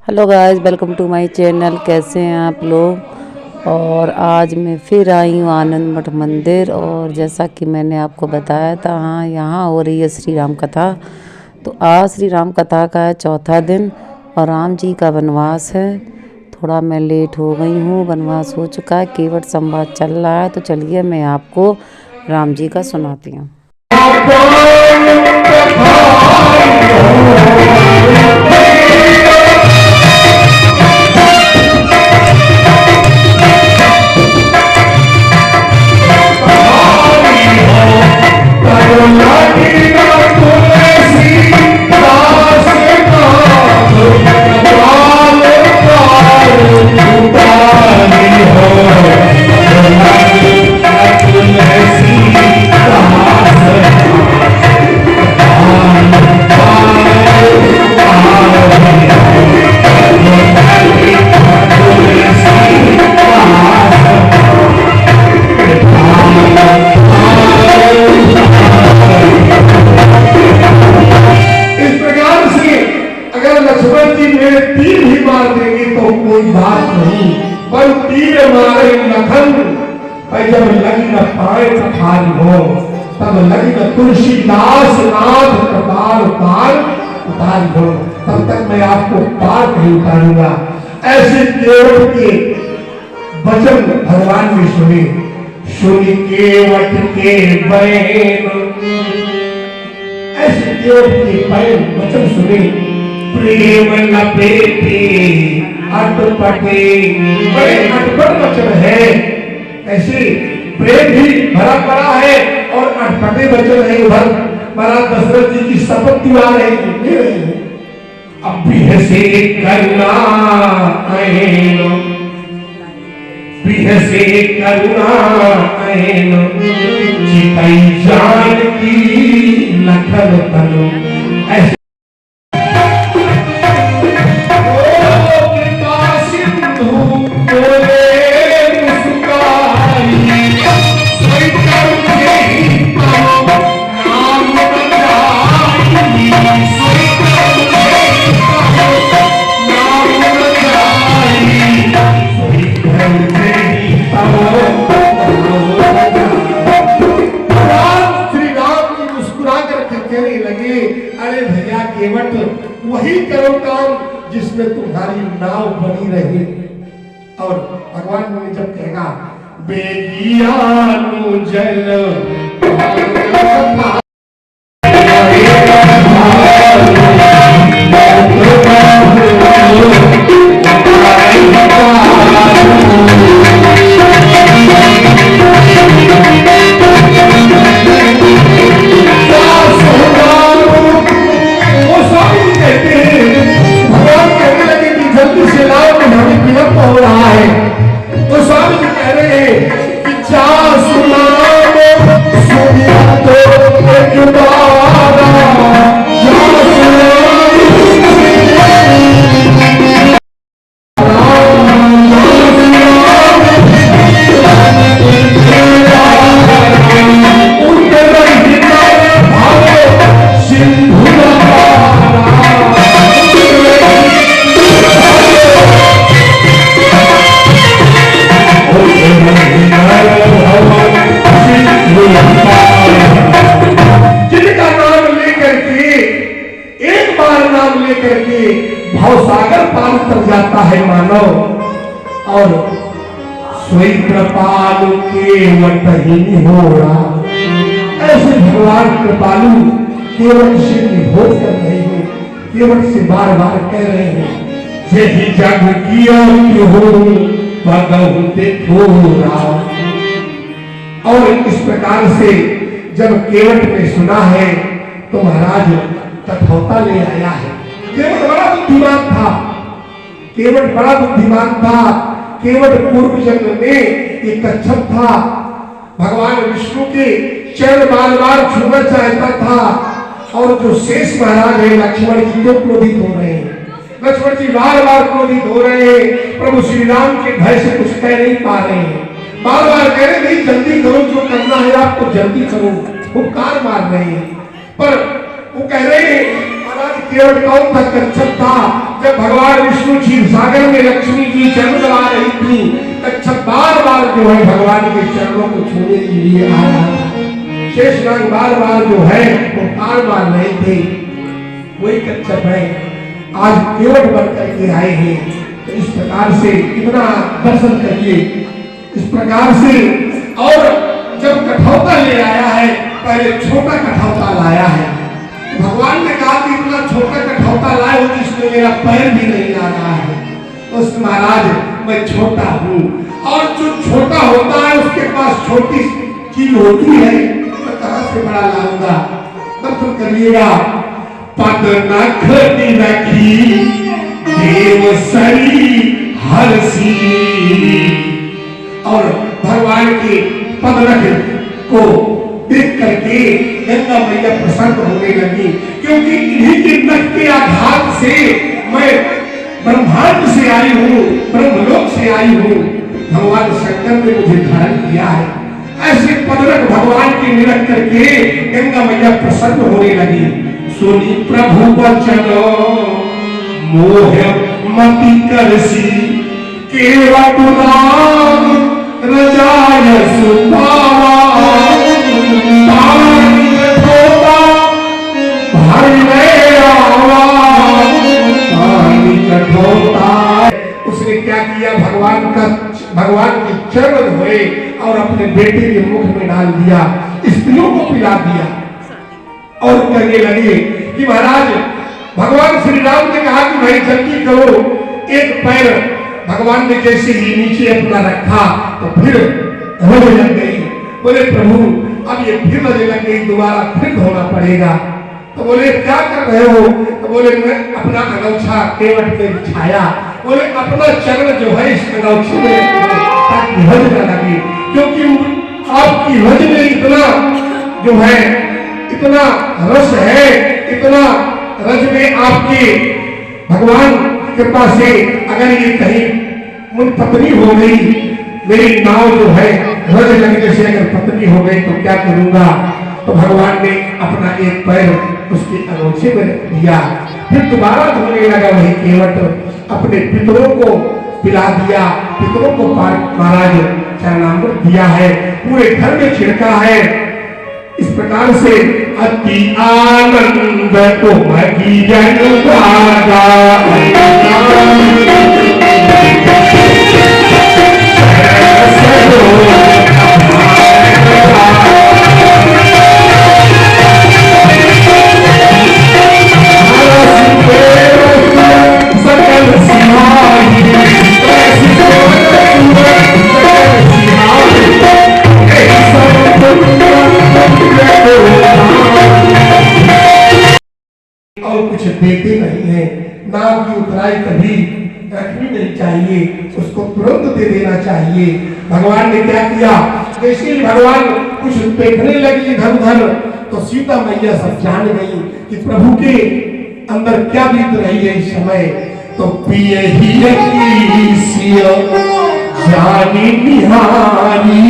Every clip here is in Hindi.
Hello guys, welcome to my channel. कैसे हैं आप लोग। और आज मैं फिर आई हूँ आनंद मठ मंदिर। और जैसा कि मैंने आपको बताया था, हाँ, यहाँ हो रही है श्री राम कथा। तो आज श्री राम कथा का है चौथा दिन और राम जी का वनवास है। थोड़ा मैं लेट हो गई हूँ, वनवास हो चुका है, केवट संवाद चल रहा है। तो चलिए मैं आपको राम जी का सुनाती हूँ। जब लगी न पाए खाली हो तब लगी न तुलसीदास नाथ कपाल उतार हो, तब तक मैं आपको पार नहीं उतारूंगा। ऐसे केवट के वचन भगवान ने सुने। सुनी केवट के बैन, ऐसे केवट के बैन वचन सुने। प्रेम लपेटे अटपटे, बड़े अटपट वचन है। ऐसे प्रेम भी भरा पड़ा है और अटपटे वचन है। उधर महाराज दशरथ जी की शपथ दिवा रहे हैं। अब भी हसे करुणा ऐन, भी हसे करुणा ऐन, चितई जान की लखन तनु। ऐसे वही करो काम जिसमें तुम्हारी नाव बनी रहे। और भगवान ने जब कहेगा बेगियानु जल हो रहा है, तो स्वामी जी कह रहे हैं कि जा सुना सुनिया तो एक बार, जा सुना भवसागर पार कर जाता है मानव। और स्वयं कृपालु केवट ही हो रहा। ऐसे भगवान कृपालु केवट से निभोग कर रहे हैं, केवट से बार बार कह रहे हैं यही जग किया देखो रहा। और इस प्रकार से जब केवट ने सुना है तो महाराज कठौता ले आया है। केवट बड़ा बुद्धिमान था, केवट बड़ा बुद्धिमान था। केवट पूर्व जन्म में एक कच्छप था। भगवान विष्णु के चरण बार बार छूना चाहता था। और जो शेष महाराज है लक्ष्मण जी को क्रोधित हो रहे हैं। लक्ष्मण जी बार बार क्रोधित हो रहे हैं, प्रभु श्री राम के भय से कुछ कह नहीं पा रहे हैं। बार बार कह रहे नहीं जल्दी करो, जो करना है आपको जल्दी करो, हुक्कार मार रहे हैं। पर वो कह रहे हैं महाराज केवट कौन था? कच्छप था। जब भगवान विष्णु क्षीर सागर में लक्ष्मी जी चरण दबा रही थी, कच्छप बार बार जो है भगवान के चरणों को छूने के लिए आ रहा था। शेषनाग बार बार जो है वो ताल मार रहे थे। वही कच्छप है आज केवट बन करके आए हैं। तो इस प्रकार से कितना दर्शन करिए इस प्रकार से। और जब कठौता ले आया है, पहले छोटा कठौता लाया है। भगवान ने कहा कि इतना छोटा कठौता लाए हो जिसमें मेरा पैर भी नहीं आ रहा है। उस महाराज मैं छोटा हूँ, और जो छोटा होता है उसके पास छोटी चीज होती है, मैं कहां से बड़ा लाऊंगा। दर्शन करिएगा। पद नख रखी देव सरी हरसी, और भगवान के पद नख को देख करके गंगा मैया प्रसन्न होने लगी, क्योंकि इन्हीं के नख के आघात से मैं ब्रह्मांड से आई हूँ, ब्रह्मलोक से आई हूँ। भगवान शंकर ने मुझे धारण किया है। ऐसे पदरक भगवान के निरख करके गंगा मैया प्रसन्न होने लगी। सुनी प्रभु वचन मोह मति करसी, केवट राम रजाय सुपावा, उसने क्या किया, भगवान के चरण हुए और अपने बेटे के मुख में डाल दिया, स्त्रियों को पिला दिया। और कहने लगे कि महाराज, भगवान श्री राम ने कहा कि भाई जल्दी करो। एक पैर भगवान ने जैसे ही नीचे अपना रखा तो फिर रोने लग गई। बोले प्रभु अब ये फिर रोने लग गई, दोबारा फिर धोना पड़ेगा। तो बोले क्या कर रहे हो? तो बोले मैं अपना अगौछा केवट पे बिछाया। बोले अपना चरण जो है इस अगौछे में ताकि हज न लगे, क्योंकि आपकी हज में इतना जो है इतना रस है, इतना रज में आपकी भगवान कृपा से अगर ये कहीं मुझ पत्नी हो गई, मेरी नाव जो है रज लगने से अगर पत्नी हो गई तो क्या करूंगा। तो भगवान ने अपना एक पैर उसके अगोछे में रख दिया। फिर दोबारा धोने लगा वही केवट, अपने पितरों को पिला दिया। पितरों को महाराज चरणामृत दिया है, पूरे घर में छिड़का है। इस प्रकार से अति आनंद को मगी जन भागा, और कुछ देते नहीं है। नाव की उतराई कभी रखनी नहीं चाहिए, उसको तुरंत दे देना चाहिए। भगवान ने क्या किया, जैसे ही भगवान कुछ देखने लगी इधर उधर, तो सीता मैया सब जान गई कि प्रभु के अंदर क्या बीत रही है इस समय। तो पिए ही जानी निहारी,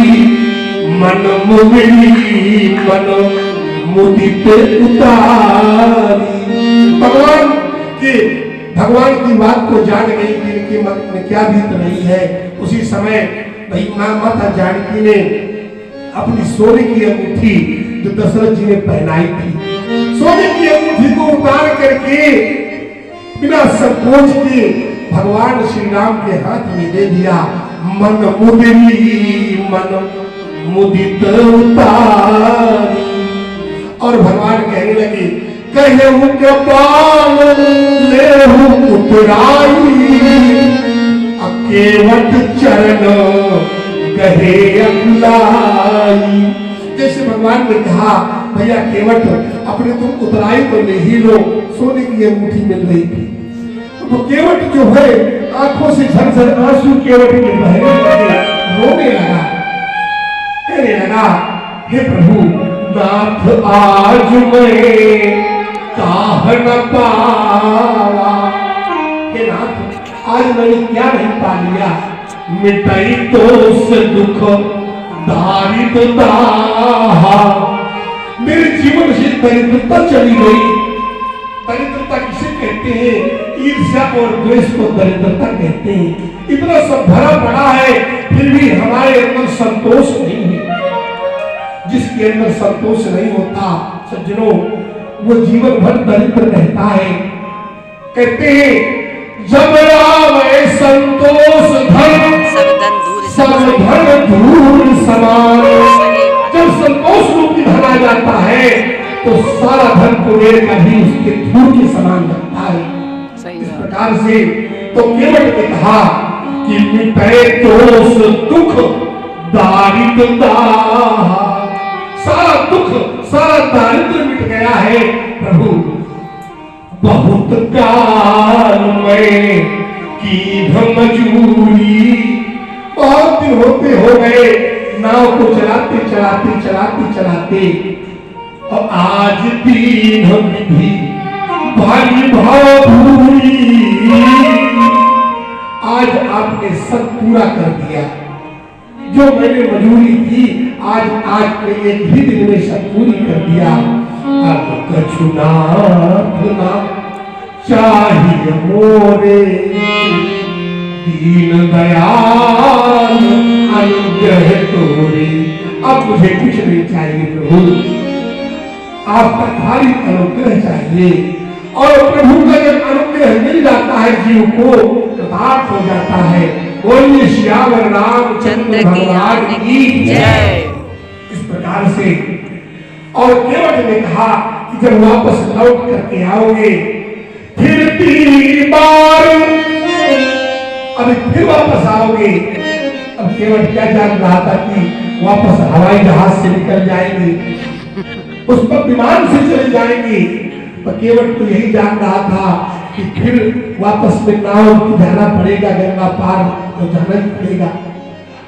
मन मुगली मन मुदित उतारी। भगवान की बात को जान गई कि इनके मन में क्या बीत रही है। उसी समय भाई माता जानकी ने अपनी सोने की अंगूठी जो दशरथ जी ने पहनाई थी, सोने की अंगूठी को उतार करके बिना संकोच के भगवान श्री राम के हाथ में दे दिया। मन मुदिनी मन मुदित उतारी। और भगवान कहने लगे, कहे के बाल ले उतराई, केवट चरण कहे अगलाई। जैसे भगवान ने कहा भैया केवट अपने तुम उतराई तो ले ही लो, सोने की अंगूठी मिल रही थी। तो केवट जो है आंखों से झरझर आंसू केवट के बहने लगे, रोने लगा, कहने लगा हे प्रभु नाथ आज मैं काह न पावा। हे नाथ आज मैंने क्या नहीं पा लिया, मिटाई दोष दुख दारिद्रता, मेरे जीवन से दरिद्रता चली गई। दरिद्रता किसे कहते हैं? ईर्ष्या और द्वेष को दरिद्रता कहते हैं। इतना सब भरा पड़ा है, फिर भी हमारे अंदर संतोष नहीं है। जिसके अंदर संतोष नहीं होता सज्जनों, वो जीवन भर दरिद्र रहता है। कहते हैं जब आवे संतोष धन सब धन धूल समान। जब संतोष रूपी धन आ जाता है तो सारा धन कुबेर का भी उसके धूल के समान लगता है। इस प्रकार से तो केवट ने कहा कि मिटे दोष दुख दारिद्रता, सारा दुख सारा दारिद्र मिट गया है प्रभु। बहुत काल में की मजूरी, बहुत दिन होते हो गए नाव को चलाते चलाते चलाते चलाते, और आज दिन भी भारी भावुरी। आज आपने सब पूरा कर दिया जो मैंने मजूरी की, आज के एक ही दिन में सब पूरी कर दिया। अब कछु ना चाहिए मोरे दीन दयाल अनुग्रह तोरे। अब मुझे कुछ नहीं चाहिए प्रभु, आपका खाली अनुग्रह चाहिए। और प्रभु का जब अनुग्रह मिल जाता है जीव को, कृतार्थ हो जाता है। बोलिए श्यावर रामचंद्र भगवान की जय। इस प्रकार से और केवट ने कहा कि जब वापस लौट करके आओगे फिर 3 बार, अभी फिर वापस आओगे। अब केवट क्या जान रहा था कि वापस हवाई जहाज से निकल जाएंगे, उस पर विमान से चले जाएंगे। तो केवट तो यही जान रहा था कि फिर वापस में नाव जाना पड़ेगा, गंगा पार तो जाना ही पड़ेगा।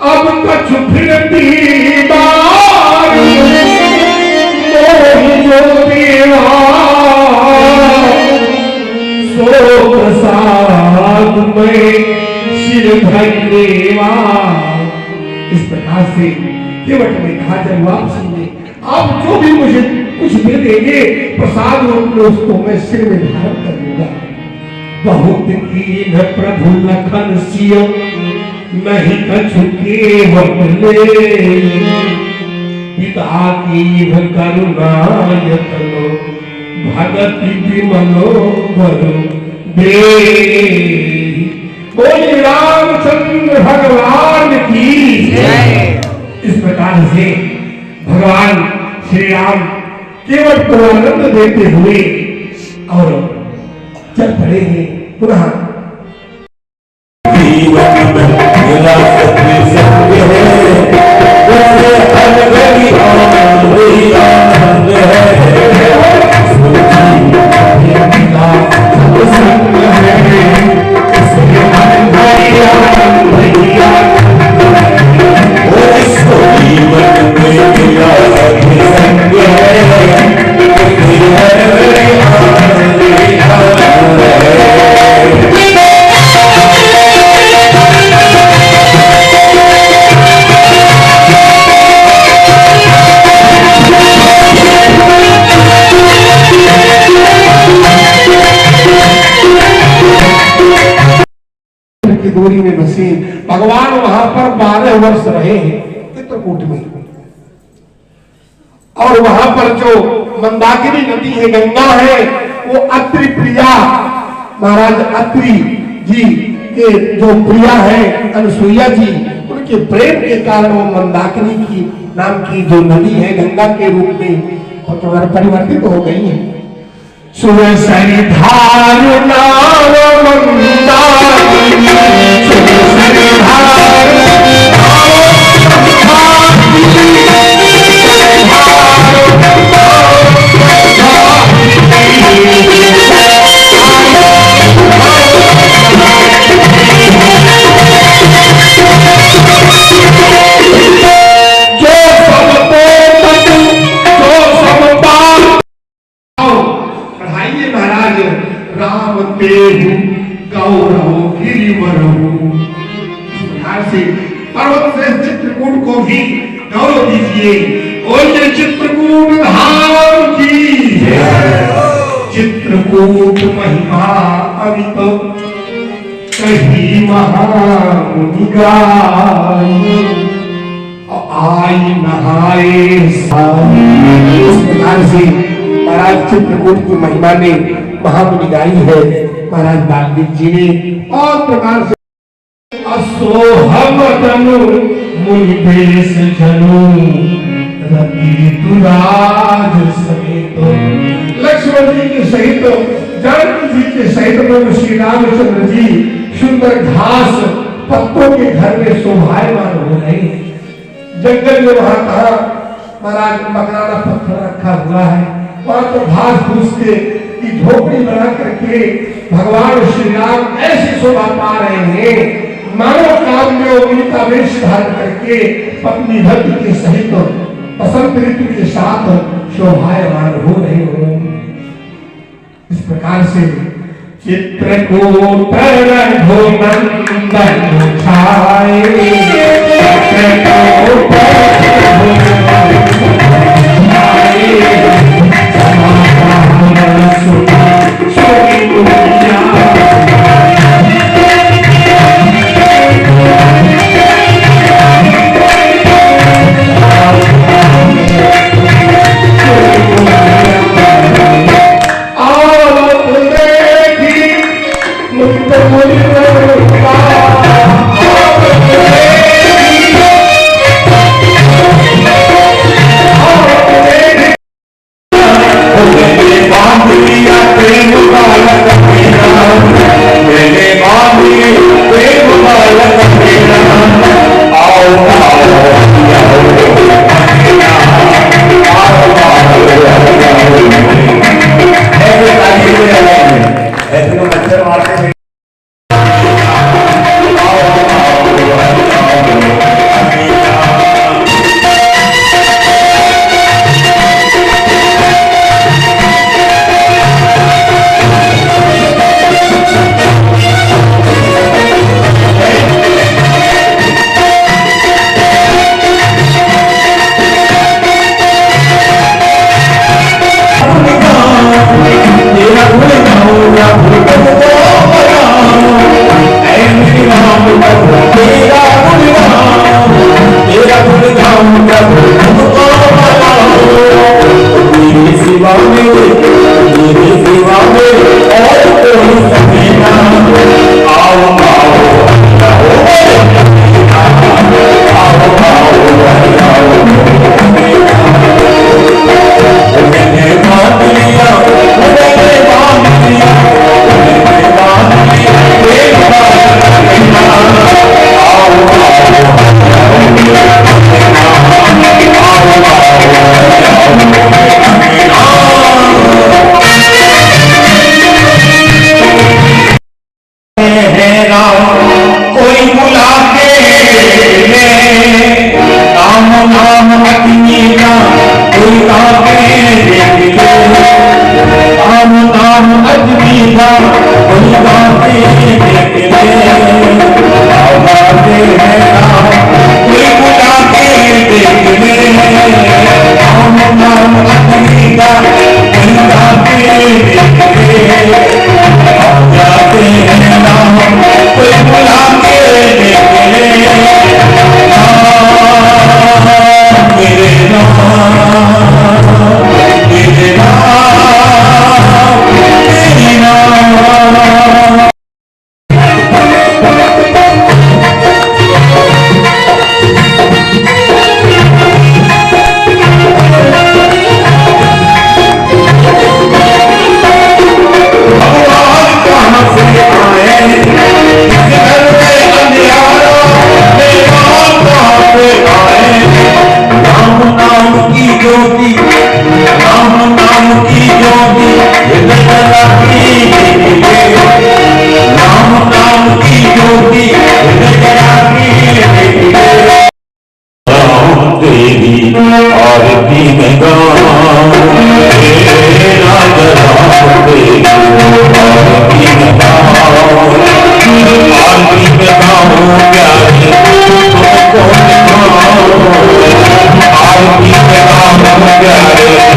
अब कछु फिर 3 बार जो देवा सो प्रसाद में सिर धर देवा। इस प्रकार से केवट ने कहा जब वापसी में आप जो भी मुझे कुछ दे देंगे प्रसाद रूप में, उसको मैं सिर में धारण कर लूंगा। बहुत कीन प्रभु लखन सियो नहीं कछु केवट ले, पिता की करुणा यतनो भगति विमलो वरु दे। बोले रामचंद्र भगवान की जय। इस प्रकार से भगवान श्री राम केवट को आनंद देते हुए और चल पड़े हैं पुनः। जीवन में मेरा सत्संग है, वैसे अलगली और आनंद है। संग है इसलिए मन भरिया भैया, और इसको जीवन में मेरा सत्संग है, दूरी में बसे भगवान वहां पर 12 वर्ष रहे हैं चित्रकूट में। और वहां पर जो मंदाकिनी नदी है, गंगा है, वो अत्रि प्रिया महाराज अत्रि जी के जो प्रिया है अनसुईया जी, उनके प्रेम के कारण वो मंदाकिनी की नाम की जो नदी है गंगा के रूप में तुम्हारा परिवर्तित हो गई है। सुबह सरी धार नाम मंदाकिनी, सुबह सरी धार गौरव गिरिवरहु। से पर्वत से चित्रकूट को भी गौरव दीजिए। बोलिए चित्रकूट धाम की जय। चित्र चित्रकूट महिमा अमित कही महामुनि गाई आई नहाए इस प्रकार से महाराज चित्रकूट की महिमा ने महामुनि गाई है महाराज वाल्मीकि जी ने और प्रकार से असोहम तनु मुनि भेष जनु रति दुराज समेत लक्ष्मण जी के सहित जानकी जी के सहित प्रभु श्री रामचंद्र जी सुंदर घास पत्तों के घर में शोभायमान हो रहे हैं। जंगल में वहां कहा महाराज मकराना पत्थर रखा हुआ है वहां तो घास फूस के की झोपड़ी बना करके भगवान श्री राम ऐसे शोभा पा रहे हैं मानव काल में उनका वेश धारण करके पत्नी भक्ति के सहित बसंत ऋतु के साथ शोभायमान हो रहे हो। इस प्रकार से चित्रकूट रघुनंदन छाए चित्रकूट प्यारे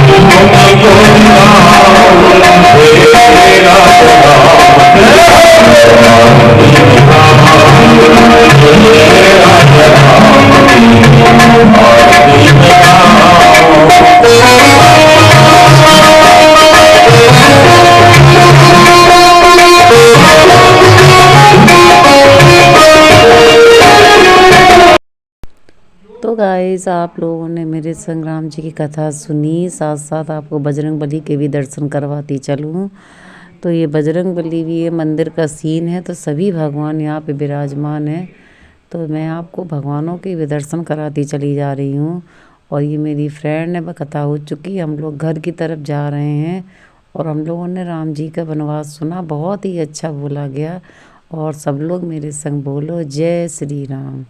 तुमको गाइस, आप लोगों ने मेरे संग राम जी की कथा सुनी, साथ साथ आपको बजरंगबली के भी दर्शन करवाती चलूँ। तो ये बजरंगबली भी ये मंदिर का सीन है, तो सभी भगवान यहाँ पे विराजमान हैं। तो मैं आपको भगवानों के भी दर्शन कराती चली जा रही हूँ। और ये मेरी फ्रेंड है, कथा हो चुकी, हम लोग घर की तरफ जा रहे हैं। और हम लोगों ने राम जी का वनवास सुना, बहुत ही अच्छा बोला गया। और सब लोग मेरे संग बोलो जय श्री राम।